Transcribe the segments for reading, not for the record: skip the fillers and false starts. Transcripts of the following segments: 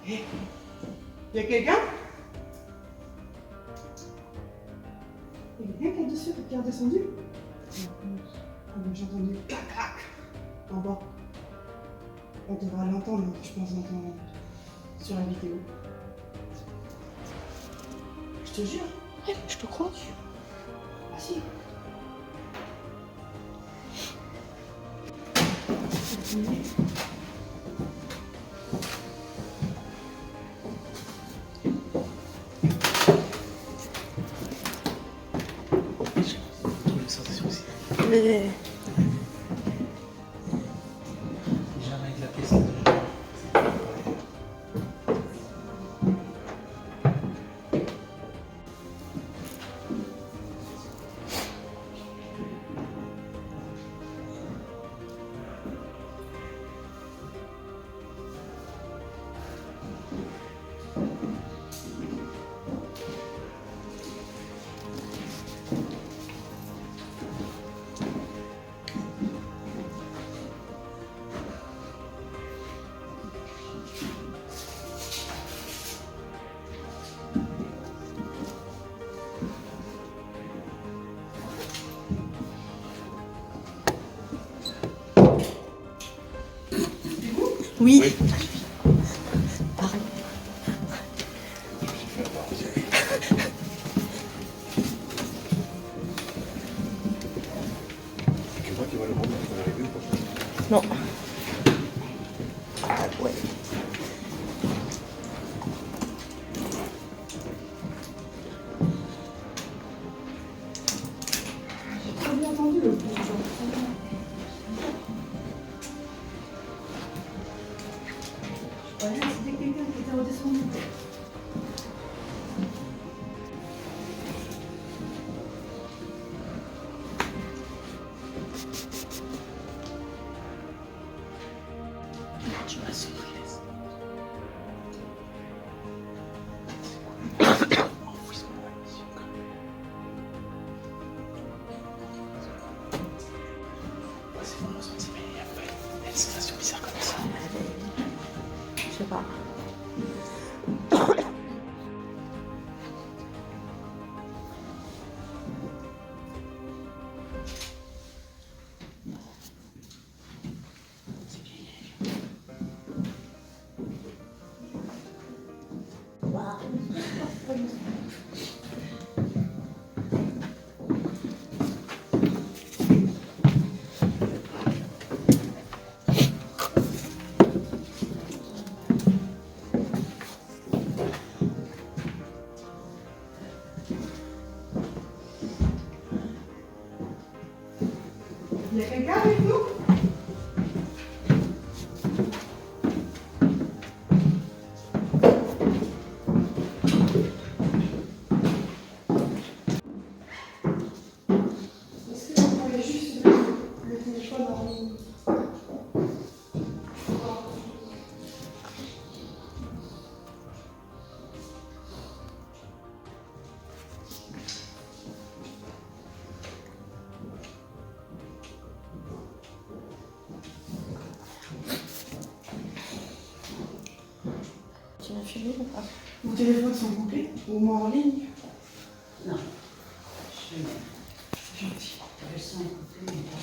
Hé, y a quelqu'un? Il y a quelqu'un qui est dessus, qui est redescendu? Ah, mais j'ai entendu clac clac en bas. On devra l'entendre, je pense, sur la vidéo. Je te jure. Ouais, je te crois. Ah si. Trouve les sensations aussi. Mais... Jamais avec la pièce. Oui. Pareil. Tu vois qu'il va le monde dans les rues, quoi. Non. Ah ouais. J'ai trop bien entendu le bruit. Ouais, c'était quelqu'un qui était redescendu. Tu m'as sauvé, laisse. Enfouis-moi ici, quoi. Ouais, c'est mon ressenti, mais il y a pas une sensation bizarre comme ça. Je sais pas. Il y a quelqu'un avec nous? Est-ce que vous pouvez juste le téléphone en ligne? Tu l'as filmé ou pas? Vos téléphones sont coupés? Au moins en ligne? Non. C'est gentil. Elles sont coupées, mais pas.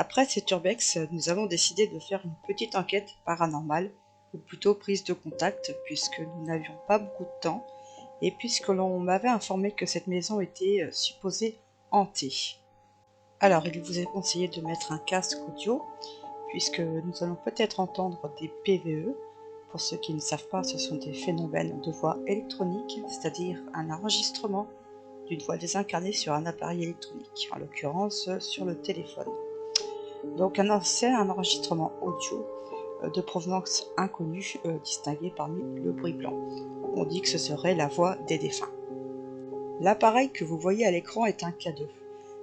Après cet urbex, nous avons décidé de faire une petite enquête paranormale, ou plutôt prise de contact, puisque nous n'avions pas beaucoup de temps, et puisque l'on m'avait informé que cette maison était supposée hantée. Alors il vous est conseillé de mettre un casque audio, puisque nous allons peut-être entendre des PVE. Pour ceux qui ne savent pas, ce sont des phénomènes de voix électronique, c'est-à-dire un enregistrement d'une voix désincarnée sur un appareil électronique, en l'occurrence sur le téléphone. Donc c'est un enregistrement audio de provenance inconnue, distingué parmi le bruit blanc. On dit que ce serait la voix des défunts. L'appareil que vous voyez à l'écran est un K2.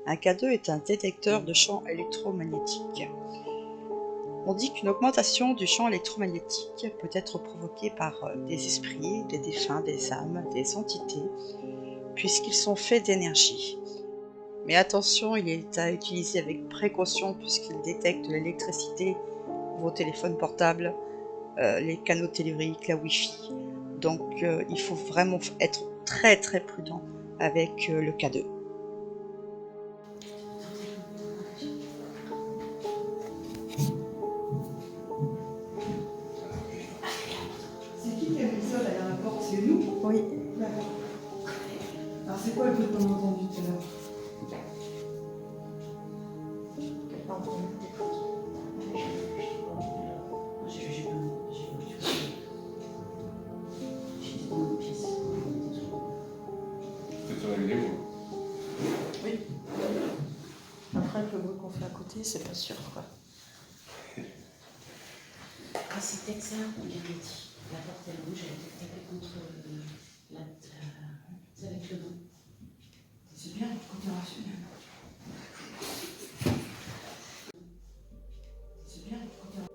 Un K2 est un détecteur de champs électromagnétiques. On dit qu'une augmentation du champ électromagnétique peut être provoquée par des esprits, des défunts, des âmes, des entités, puisqu'ils sont faits d'énergie. Mais attention, il est à utiliser avec précaution puisqu'il détecte l'électricité, vos téléphones portables, les canaux telluriques, la Wi-Fi. Donc il faut vraiment être très très prudent avec le K2. C'est qui a mis ça derrière la porte? C'est nous? Oui. D'accord. Alors c'est quoi le truc qu'on a entendu tout à l'heure? C'est sur la vidéo. Oui. Après, le bruit qu'on fait à côté, c'est pas sûr, quoi. Ah, c'est peut-être ça qu'on avait dit. La porte elle bouge, elle était tapée contre c'est avec le vent. C'est bien, côté rationnel. C'est bien, côté rationnel.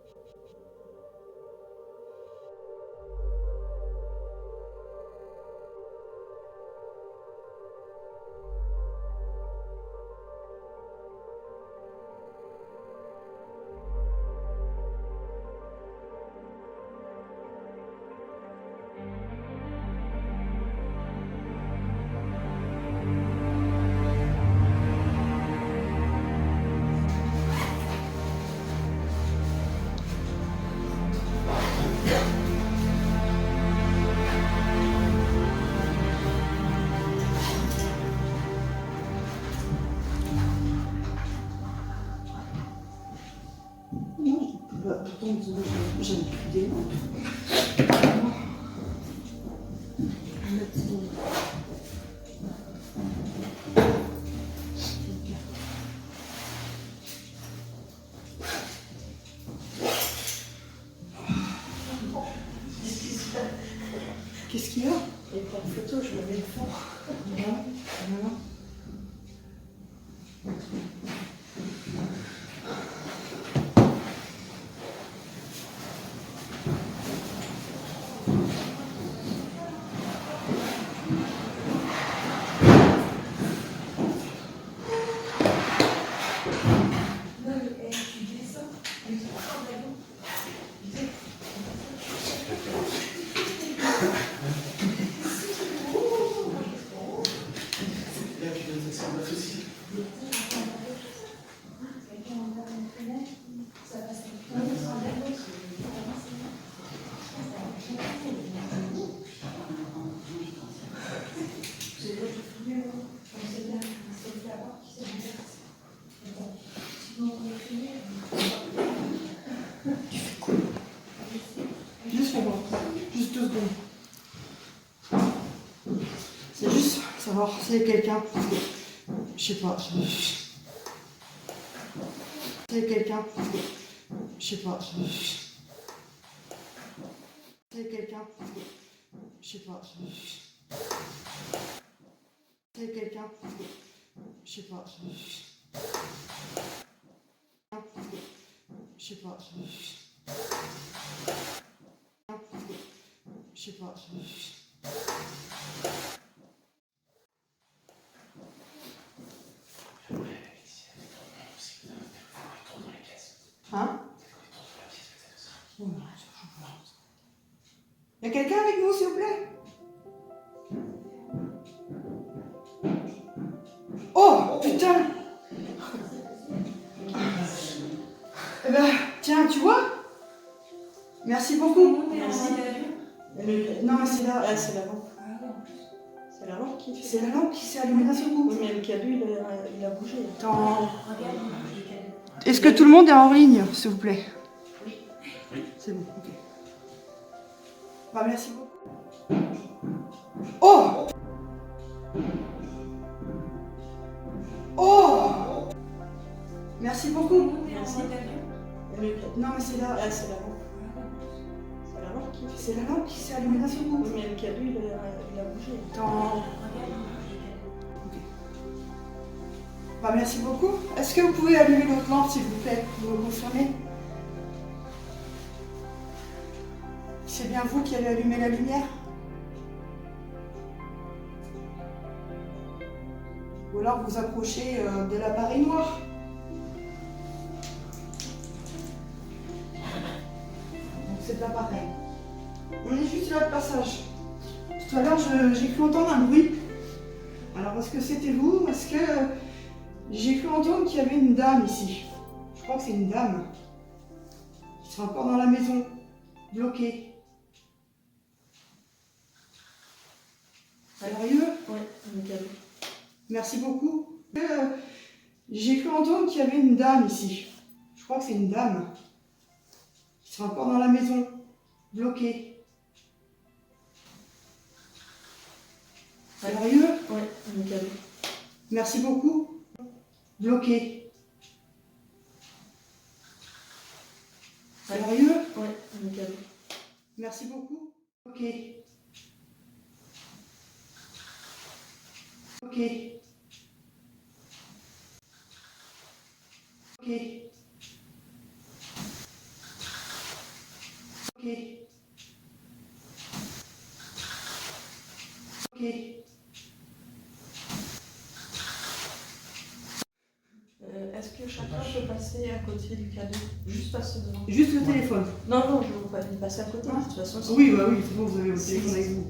Pourtant, j'avais plus des noms. Qu'est-ce qu'il y a? Et pour une photo, je me mets le fond. Voilà, voilà. Juste pour voir, juste 2 secondes. C'est juste savoir s'il y a quelqu'un. Je sais pas. S'il y a quelqu'un. Je sais pas. S'il y a quelqu'un. Je sais pas. S'il y a quelqu'un. Je sais pas. Je sais pas. Je sais pas. Hein? Il y a quelqu'un avec nous, s'il vous plaît? Oh, putain! ben, tiens, tu vois? Merci beaucoup. Merci. Non, mais c'est Ah, la... c'est la lampe. C'est la lampe qui fait. C'est la lampe qui s'est allumée d'un seul coup. Oui, mais le cadeau, il a bougé. Attends. Regarde, les cadeaux. Est-ce que tout le monde est en ligne, s'il vous plaît? Oui. C'est bon, ok. Bah, merci beaucoup. Oh! Oh! Merci beaucoup. Merci. Non, mais c'est la... Ah, c'est la lampe. C'est la lampe qui fait. C'est la lampe qui s'est allumée d'un seul coup. Oui, mais le cadeau, il a bougé. Attends. Regarde, les cadeaux. Ok. Bah, merci beaucoup. Est-ce que vous pouvez allumer l'autre lampe, s'il vous plaît? Vous me confirmez? C'est bien vous qui avez allumé la lumière? Ou alors vous approchez de l'appareil noir? Donc c'est de l'appareil. On est juste là de passage. Tout à l'heure j'ai cru entendre un bruit. Alors est-ce que c'était vous? Est-ce que j'ai cru entendre qu'il y avait une dame ici? Je crois que c'est une dame qui sera encore dans la maison, bloquée. Sérieux? Oui, le cadeau. Merci beaucoup. J'ai cru entendre qu'il y avait une dame ici. Je crois que c'est une dame qui sera encore dans la maison, bloquée. Sérieux? Oui, le cadeau. Merci beaucoup. Bloquée. Sérieux? Oui, le cadeau. Merci beaucoup. Bloquée. Ok. Ok. Ok. Ok. Est-ce que chacun peut passer à côté du cadeau? Juste passer devant. Juste le téléphone. Non, non, je ne veux pas y passer à côté. De toute façon, c'est... Oui, bah oui, c'est bon, vous avez votre téléphone avec vous.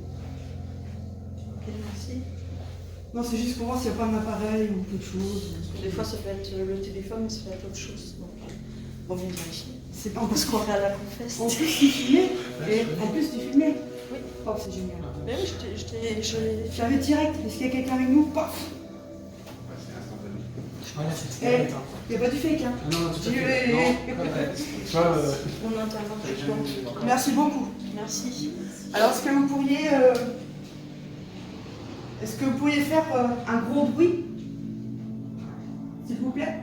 Ok, merci. Non, c'est juste pour voir s'il n'y a pas un appareil ou quelque chose. Parce que des fois, ça peut être le téléphone, mais ça peut être autre chose. Donc, on vient de vérifier. C'est pas Parce qu'on va à la confesse. En plus, tu filmais. Et en plus, tu filmais. Oui. Oh, c'est génial. Mais oui, je J'avais direct. Est-ce qu'il y a quelqu'un avec nous? Paf. Ouais, c'est instantané. Voilà, c'est Eh, cigarette. Hein. il n'y a pas du fake, hein? Ah non, non, tout à J'ai eu fait. les- Non, toi, On intervient juste dans Merci beaucoup. Merci. Alors, est-ce que vous pourriez... Est-ce que vous pourriez faire un gros bruit? S'il vous plaît?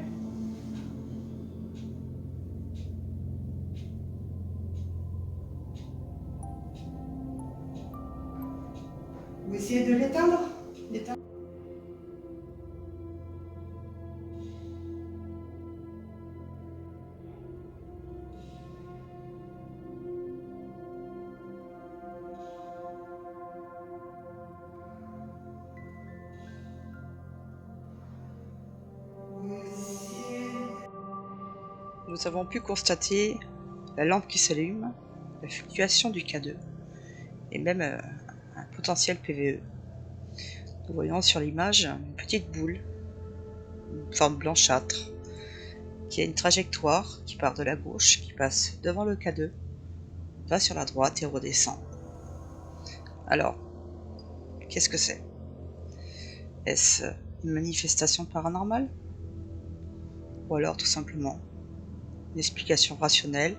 Vous essayez de l'éteindre? L'éteindre. Nous avons pu constater la lampe qui s'allume, la fluctuation du K2 et même un potentiel PVE. Nous voyons sur l'image une petite boule, une forme blanchâtre, qui a une trajectoire qui part de la gauche, qui passe devant le K2, va sur la droite et redescend. Alors, qu'est-ce que c'est? Est-ce une manifestation paranormale? Ou alors tout simplement une explication rationnelle,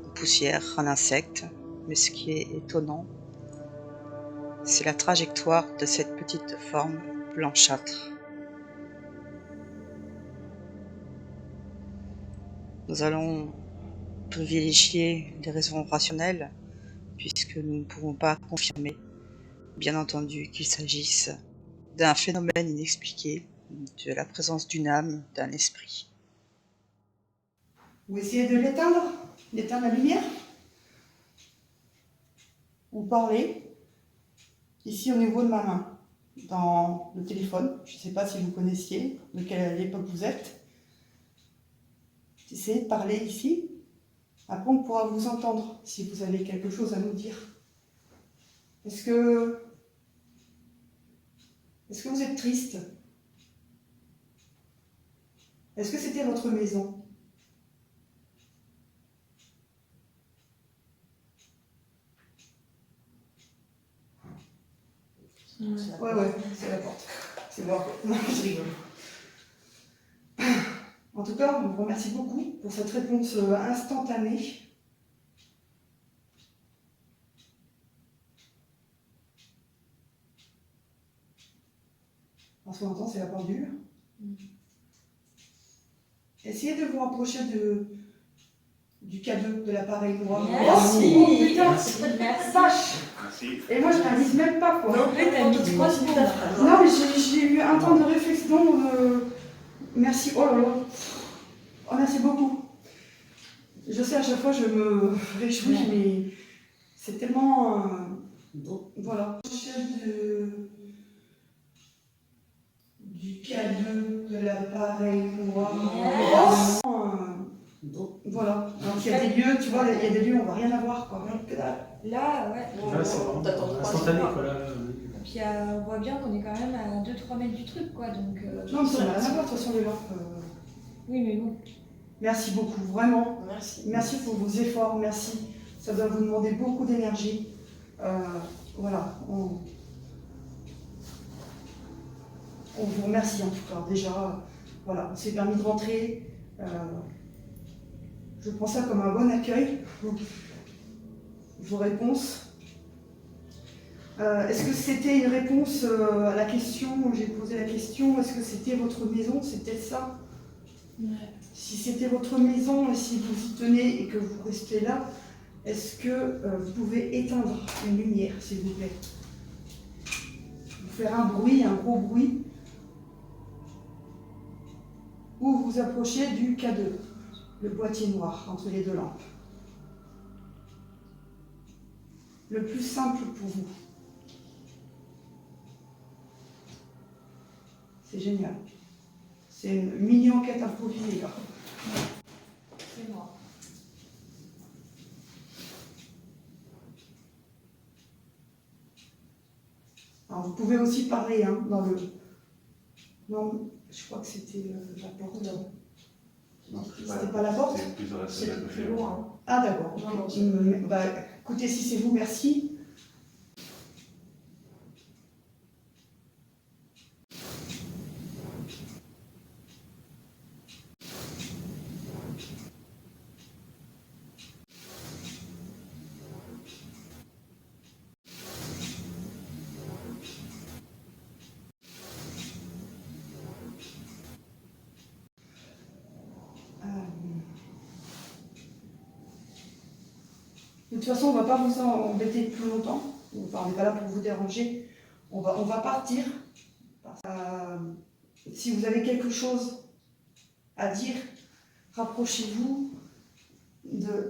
une poussière, un insecte, mais ce qui est étonnant, c'est la trajectoire de cette petite forme blanchâtre. Nous allons privilégier les raisons rationnelles, puisque nous ne pouvons pas confirmer, bien entendu, qu'il s'agisse d'un phénomène inexpliqué, de la présence d'une âme, d'un esprit. Vous essayez de l'éteindre? D'éteindre la lumière? Vous parlez ici au niveau de ma main, dans le téléphone. Je ne sais pas si vous connaissiez, de quelle époque vous êtes. Essayez de parler ici. Après, on pourra vous entendre si vous avez quelque chose à nous dire. Est-ce que vous êtes triste? Est-ce que c'était votre maison? Ouais, c'est la porte. C'est moi. Non, je rigole. En tout cas, on vous remercie beaucoup pour cette réponse instantanée. En ce moment, c'est la pendule. Essayez de vous rapprocher du cadeau de l'appareil noir. Merci. Oh putain, Merci. vache. Merci. Et moi, je réalise même pas quoi. Non, mais t'as mis 3 secondes à phrase. Non, mais j'ai eu un temps de réflexion. Merci. Oh là là. Oh, merci beaucoup. Je sais, à chaque fois, je me réjouis, mais c'est tellement. Voilà. Du cadeau de l'appareil noir. Voilà. Donc il y a des lieux, tu vois, il y a des lieux où on va rien avoir, quoi. Que dalle. Là, ouais. Là, c'est vraiment T'attends 3 instantané, secondes. quoi. Là. Puis on voit bien qu'on est quand même à 2-3 mètres du truc, quoi. Donc, Non, mais ça n'a rien à voir, de toute façon, les lampes. oui, mais bon. Merci beaucoup, vraiment. Merci. Merci pour vos efforts, merci. Ça doit vous demander beaucoup d'énergie. Voilà, on vous remercie en tout cas. Déjà, voilà, on s'est permis de rentrer. Je prends ça comme un bon accueil. Vos réponses. Est-ce que c'était une réponse à la question, j'ai posé la question, est-ce que c'était votre maison? C'était ça? Ouais. Si c'était votre maison et si vous y tenez et que vous restez là, est-ce que vous pouvez éteindre une lumière, s'il vous plaît? Vous faire un bruit, un gros bruit, ou vous approchez du K2, le boîtier noir entre les deux lampes. Le plus simple pour vous. C'est génial. C'est une mini-enquête improvisée, là. C'est moi. Alors, vous pouvez aussi parler hein, dans le... Non, je crois que c'était la porte. Non, C'était pas la porte? C'est plus C'est rationnel. plus loin. Ah d'accord. Non, non, Bah, écoutez, si c'est vous, merci. De toute façon, on ne va pas vous embêter plus longtemps. Enfin, on n'est pas là pour vous déranger. On va partir. Si vous avez quelque chose à dire, rapprochez-vous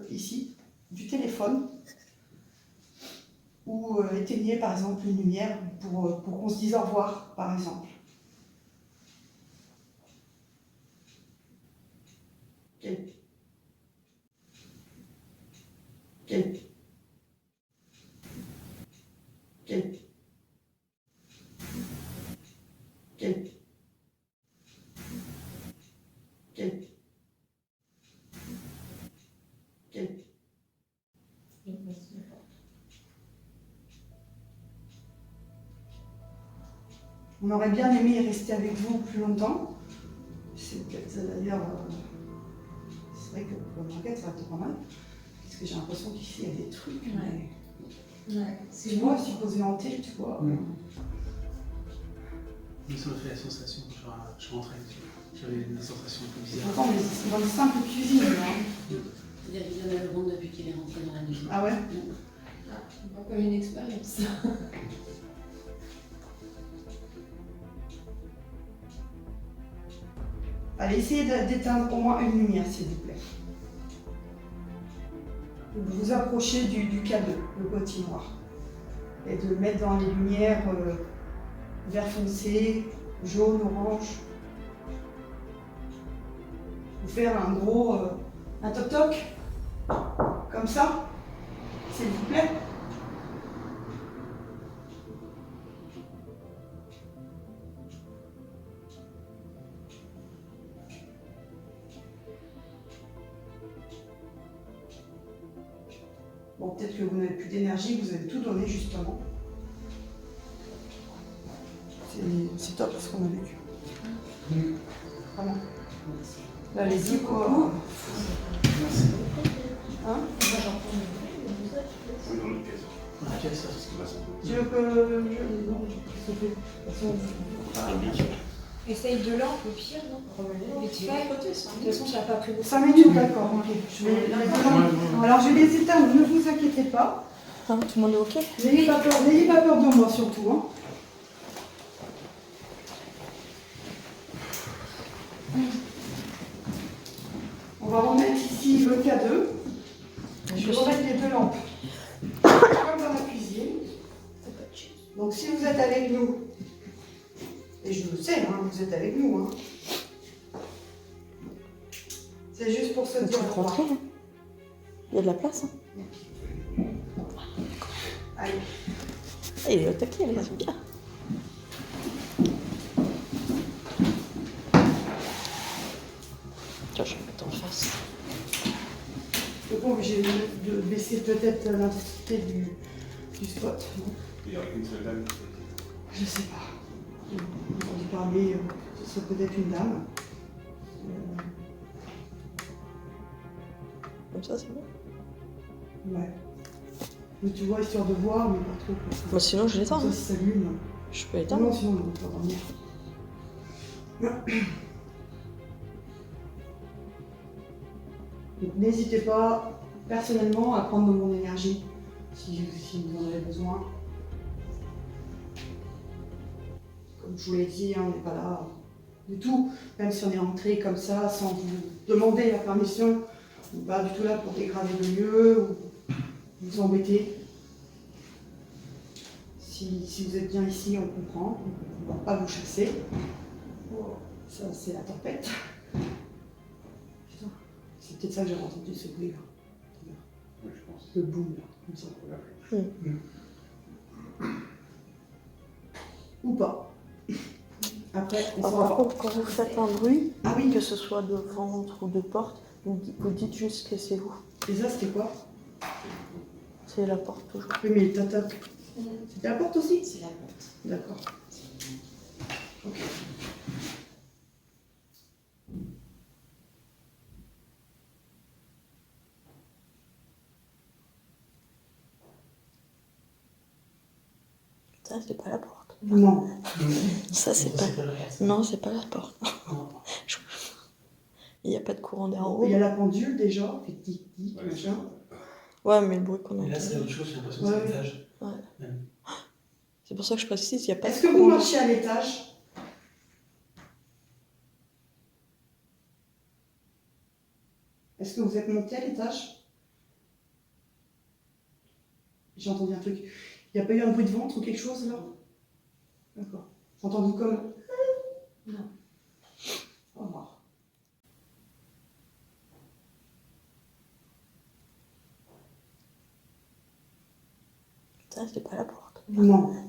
ici du téléphone ou éteignez par exemple une lumière pour qu'on se dise au revoir, par exemple. On aurait bien aimé rester avec vous plus longtemps. C'est peut-être d'ailleurs. C'est vrai que pour l'enquête, ça aurait été pas mal. Parce que j'ai l'impression qu'ici, il y a des trucs. Ouais. Mais... Ouais. C'est moi, je suis posée en tête, tu vois. Mais ça m'a fait la sensation. Je rentrais, j'avais une sensation un peu bizarre. Pourtant, c'est dans une simple cuisine. Hein. Il y en a le monde depuis qu'il est rentré dans la maison. Ah ouais? Pas comme une expérience. Allez, essayez d'éteindre au moins une lumière, s'il vous plaît. Vous vous approchez du K2, le boîtier noir. Et de le mettre dans les lumières vert foncé, jaune, orange. Vous faire un gros... un toc-toc. Comme ça, s'il vous plaît. Bon, peut-être que vous n'avez plus d'énergie, vous avez tout donné justement. c'est top ce qu'on a vécu. Vraiment. Là, les yeux, quoi. Merci. Hein? Oui, dans notre pièce. On a fait ça. C'est ce qui va s'en Tu veux que je... Non, je te fais. De toute façon, Essaye de là, au pire, non? Vite fait. De toute façon, ça n'a pas pris beaucoup. 5 minutes, d'accord. Ok. Je vais... Alors, je vais les éteindre, ne vous inquiétez pas. Hein, tout le monde est ok? N'ayez pas peur de moi, surtout. Hein. On va remettre ici le K2. Je vais remettre les deux lampes. Comme dans la cuisine. Donc si vous êtes avec nous, et je le sais, hein, vous êtes avec nous, hein. C'est juste pour se Tu dire peux au revoir. rentrer, hein. Il y a de la place. Hein. Allez. Ah, il est au taquet, là, c'est bien. Tiens, je vais me mettre en face. Je suis obligé de baisser peut-être l'intensité du spot. Non, Il n'y aurait qu'une seule dame. je sais pas. J'ai entendu parler, ce serait peut-être une dame. Comme ça, c'est bon. Ouais. Mais tu vois, histoire de voir, mais pas trop. Quoi. Moi, sinon, je l'éteins. Ça, Hein. si ça s'allume. Je peux l'éteindre. Non, sinon, on va pas dormir. Donc, n'hésitez pas, personnellement, à prendre de mon énergie, si vous en avez besoin. Comme je vous l'ai dit, hein, on n'est pas là du tout. Même si on est entré comme ça, sans vous demander la permission, on n'est pas du tout là pour dégrader le lieu ou vous embêter. Si vous êtes bien ici, on comprend. On ne va pas vous chasser. Oh, ça, c'est la tempête. Putain, c'est peut-être ça que j'avais entendu, ce bruit-là. Oui, je pense. Le boom, là, comme ça. Ou pas. Après, on Alors, saura par pas. contre, quand vous faites un bruit, Ah oui, que ce soit de ventre ou de porte, vous dites juste que c'est vous. et ça, c'était quoi? C'est la porte toujours. Oui, mais tata. C'était la porte aussi? C'est la porte. D'accord. Ok. Ça, c'est pas la porte. Non. Ça, c'est pas. Non, c'est pas la porte. Il n'y a pas de courant d'air en haut. Il y a la pendule déjà, fait tic-tic, Ouais, machin. Ouais, mais le bruit qu'on Et là, entend. c'est autre chose, j'ai l'impression que Ouais. c'est l'étage. C'est pour ça que je précise, il n'y a pas Est-ce de que vous courant. marchez à l'étage? Est-ce que vous êtes monté à l'étage? J'ai entendu un truc. Il n'y a pas eu un bruit de ventre ou quelque chose là? D'accord. J'ai entendu comme. Non. Au revoir. Ça, c'est pas la porte. Non.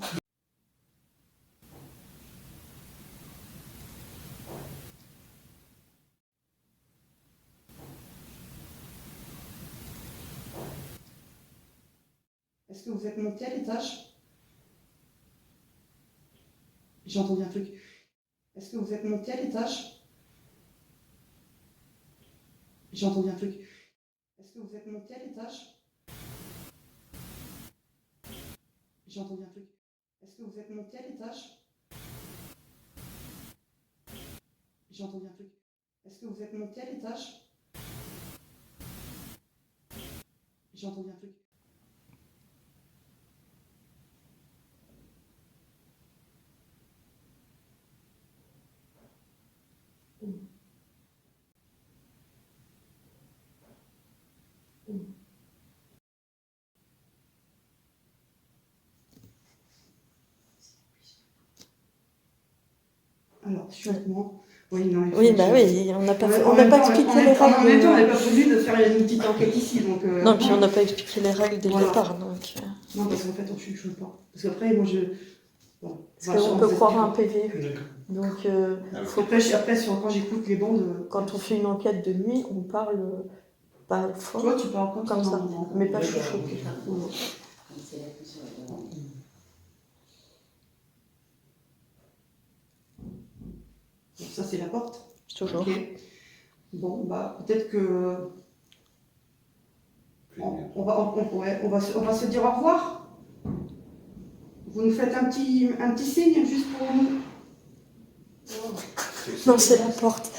Est-ce que vous êtes monté à l'étage? J'ai entendu un truc. Est-ce que vous êtes monté à l'étage? J'ai entendu un truc. Est-ce que vous êtes monté à l'étage? J'ai entendu un truc. Est-ce que vous êtes monté à l'étage? J'ai entendu un truc. Est-ce que vous êtes monté à l'étage? J'ai entendu un truc. Alors, suivant. Oui, non, il faut Oui, que bah je- oui, on n'a pas, Ouais, on en n'a même pas temps, expliqué en les même temps, en même temps, on règles. n'avait pas prévu de faire une petite enquête ici, donc... Non, puis on n'a pas expliqué les règles dès le Voilà. départ, donc... Non, parce qu'en fait, on ne chuchote pas. Parce qu'après, moi, je... Bon, Parce qu'on peut croire un PV. D'accord. Donc, Après, quand j'écoute les bandes... quand on fait une enquête de nuit, on parle pas fort, Toi, tu parles comme ça, non. mais pas D'accord. chuchoté. Non. C'est la plus sur le devant. Ça, c'est la porte. Toujours. Ok. Bon, bah, peut-être que. Plus de merde. Ouais, on va se dire au revoir. Vous nous faites un petit signe juste pour nous. Non, c'est la porte.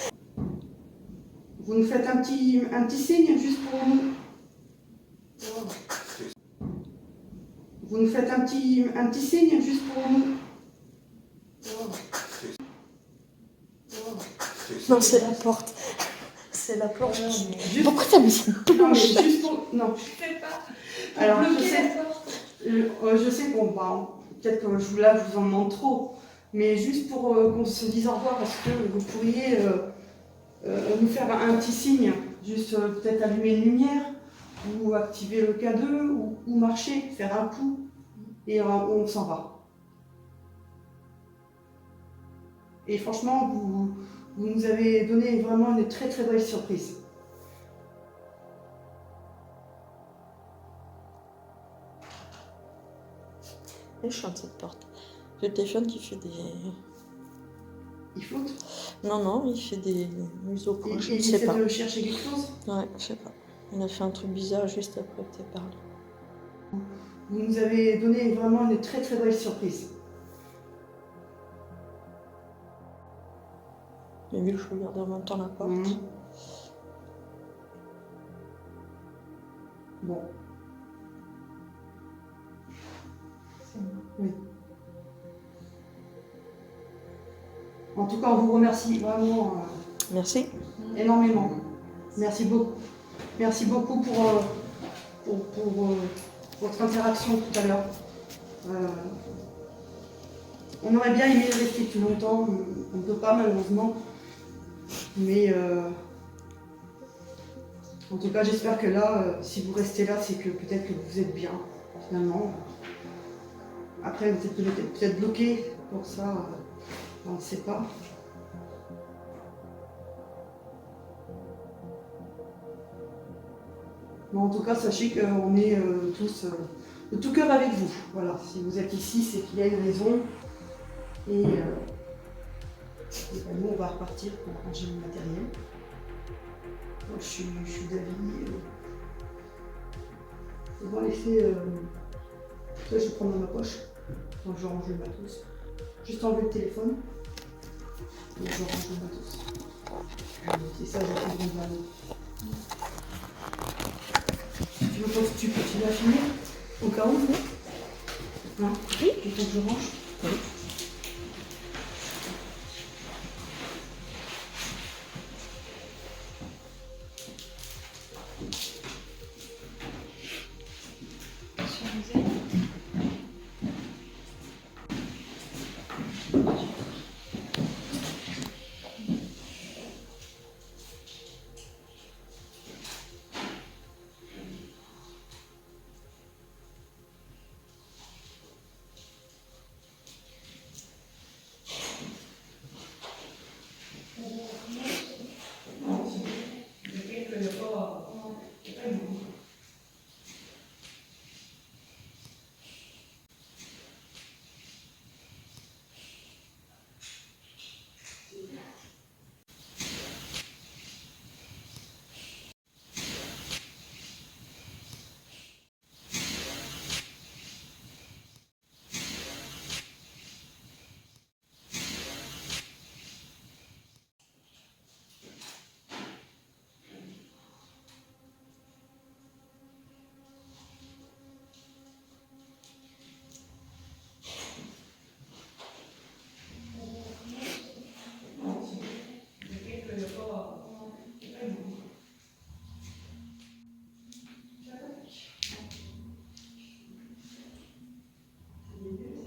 Vous nous faites un petit signe juste pour nous. Vous nous faites un petit signe juste pour nous. Non, c'est la porte. C'est la porte. Juste- Pourquoi t'as mis cette Non, mais planche? juste pour. Non. Alors, je sais qu'on va. Peut-être que là, je vous en demande trop. Mais juste pour qu'on se dise au revoir, est-ce que vous pourriez nous faire un petit signe? Juste peut-être allumer une lumière, ou activer le K2, ou marcher, faire un coup, et on s'en va. Et franchement, vous nous avez donné vraiment une très très belle surprise. Et je chante cette porte. Le téléphone qui fait des... Il flotte. Non, il fait des mises au point. Il Je ne sais essaie pas. de chercher quelque chose. Ouais, je sais pas. Il a fait un truc bizarre juste après que t'aies parlé. Vous nous avez donné vraiment une très très belle surprise. Mais vu que je regardais en même temps la porte. Mhm. Bon. Oui. En tout cas, on vous remercie vraiment Merci. énormément. Merci beaucoup. Merci beaucoup pour votre interaction tout à l'heure. On aurait bien aimé rester plus longtemps, on ne peut pas malheureusement. Mais en tout cas, j'espère que là, si vous restez là, c'est que peut-être que vous êtes bien, finalement. Après, vous êtes peut-être bloqué pour ça, on ne sait pas. Mais en tout cas, sachez qu'on est tous de tout cœur avec vous. Voilà, si vous êtes ici, c'est qu'il y a une raison. Et ben, nous, on va repartir pour ranger le matériel. Moi, je suis d'avis. On va laisser. Ça, je vais prendre dans ma poche. Donc, je range le matos. Juste enlever le téléphone. Et je range le matos. Et ça, je vais faire dans un autre. Tu veux pas tu continues à filmer au cas où? Non? Oui. Il faut que je range? Oui.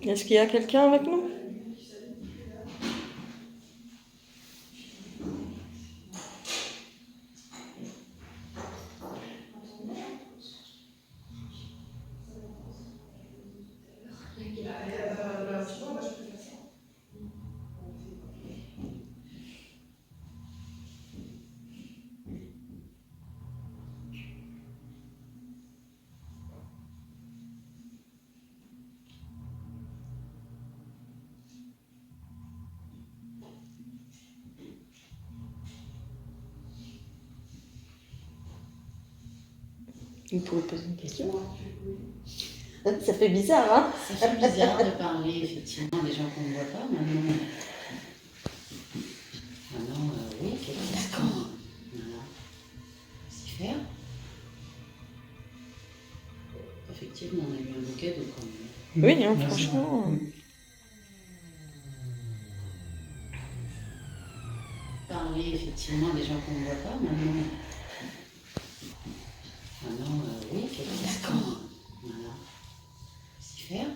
Est-ce qu'il y a quelqu'un avec nous? Vous pouvez poser une question. Moi, Ça fait bizarre, hein? Ça fait bizarre de parler effectivement des gens qu'on ne voit pas maintenant. Maintenant, oui, d'accord. Voilà. S'y faire. Effectivement, on a eu un beau cadeau quand même. Oui, hein, franchement. Parler effectivement des gens qu'on ne voit pas maintenant. Maintenant, oui, d'accord. Voilà. S'y faire.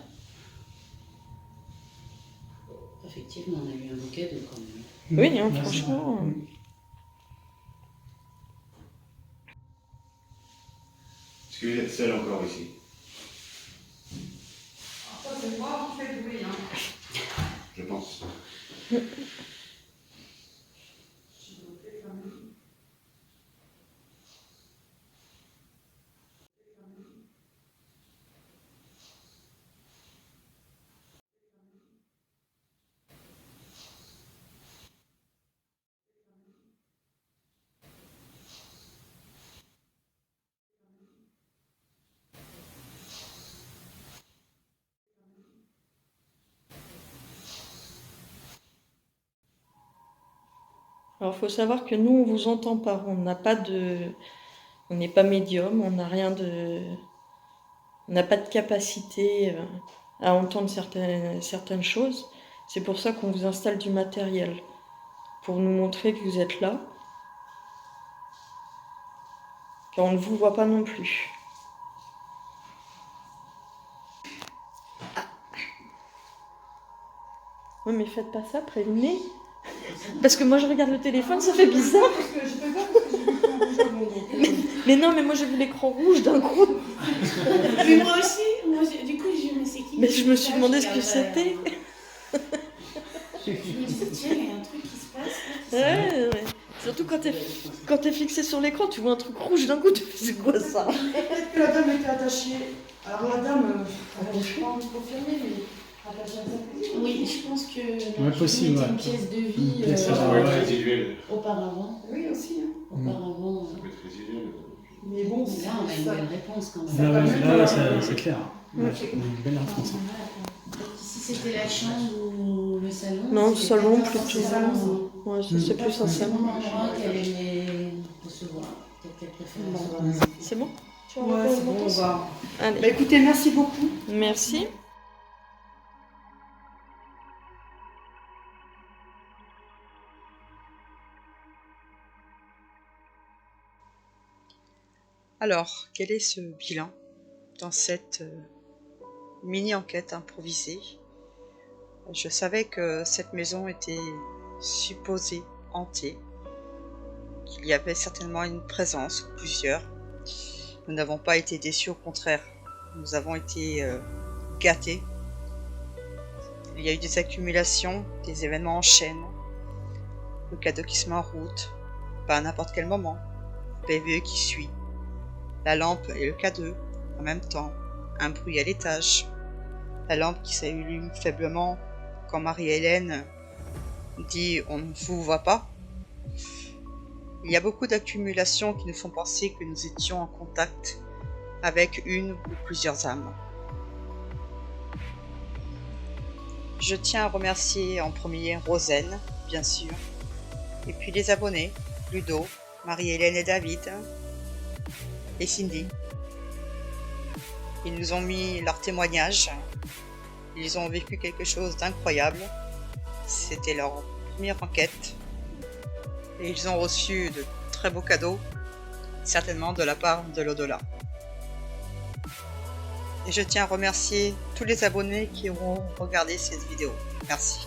Effectivement, on a eu un beau cadeau quand même. Oui, hein, franchement. Est-ce que vous êtes seul encore ici? ça, c'est moi qui fais le bruit, hein. Je pense. Alors, il faut savoir que nous, on vous entend pas. On n'a pas de... On n'est pas médium, on n'a rien de... On n'a pas de capacité à entendre certaines choses. C'est pour ça qu'on vous installe du matériel. Pour nous montrer que vous êtes là. Car on ne vous voit pas non plus. Oui, mais faites pas ça, prévenez. Parce que moi, je regarde le téléphone, ça fait bizarre. Parce que je peux pas parce que j'ai vu un rouge avant, donc, Mais non, mais moi, j'ai vu l'écran rouge d'un coup. Mais moi aussi, du coup, je me sais qui. Mais je me suis demandé ce que c'était. Je me dis, tiens, il y a un truc qui se passe. Ouais, ouais. Surtout quand t'es fixé sur l'écran, tu vois un truc rouge d'un coup, tu fais c'est quoi ça? peut-être que la dame était attachée. Alors la dame, je n'ai pas envie de confirmer, mais attachée à sa cuisine. Oui, je pense que Ouais, la possible, cuisine était ouais. une pièce de vie Une pièce à Ouais, Ouais. résiduel. auparavant. Oui, aussi. Hein. Auparavant. Ça peut être résiduel. Mais bon, Là, on a une belle réponse quand Ça même. va Là, même là, pas- c'est clair. Ouais. Une belle réponse. Si c'était la chambre ou le salon. Non, le c'était salon, pas plutôt. forcément Ouais, c'est plus un sincère. endroit qu'elle aimait recevoir. Peut-être qu'elle préférait recevoir. C'est bon? Tu vas Ouais, regarder c'est mon bon, on poste va. Allez. Bah écoutez, merci beaucoup. Merci. Alors, quel est ce bilan dans cette mini-enquête improvisée? Je savais que cette maison était supposée hantée, qu'il y avait certainement une présence ou plusieurs. Nous n'avons pas été déçus, au contraire. Nous avons été gâtés. Il y a eu des accumulations, des événements en chaîne, le cadeau qui se met en route, pas à n'importe quel moment, PVE qui suit, la lampe et le cadeau en même temps, un bruit à l'étage, la lampe qui s'allume faiblement quand Marie-Hélène dit « on ne vous voit pas ». Il y a beaucoup d'accumulations qui nous font penser que nous étions en contact avec une ou plusieurs âmes. Je tiens à remercier en premier Rosen, bien sûr, et puis les abonnés, Ludo, Marie-Hélène et David, et Cindy. Ils nous ont mis leur témoignage, ils ont vécu quelque chose d'incroyable, c'était leur première enquête, et ils ont reçu de très beaux cadeaux, certainement de la part de l'au-delà. Et je tiens à remercier tous les abonnés qui auront regardé cette vidéo. Merci.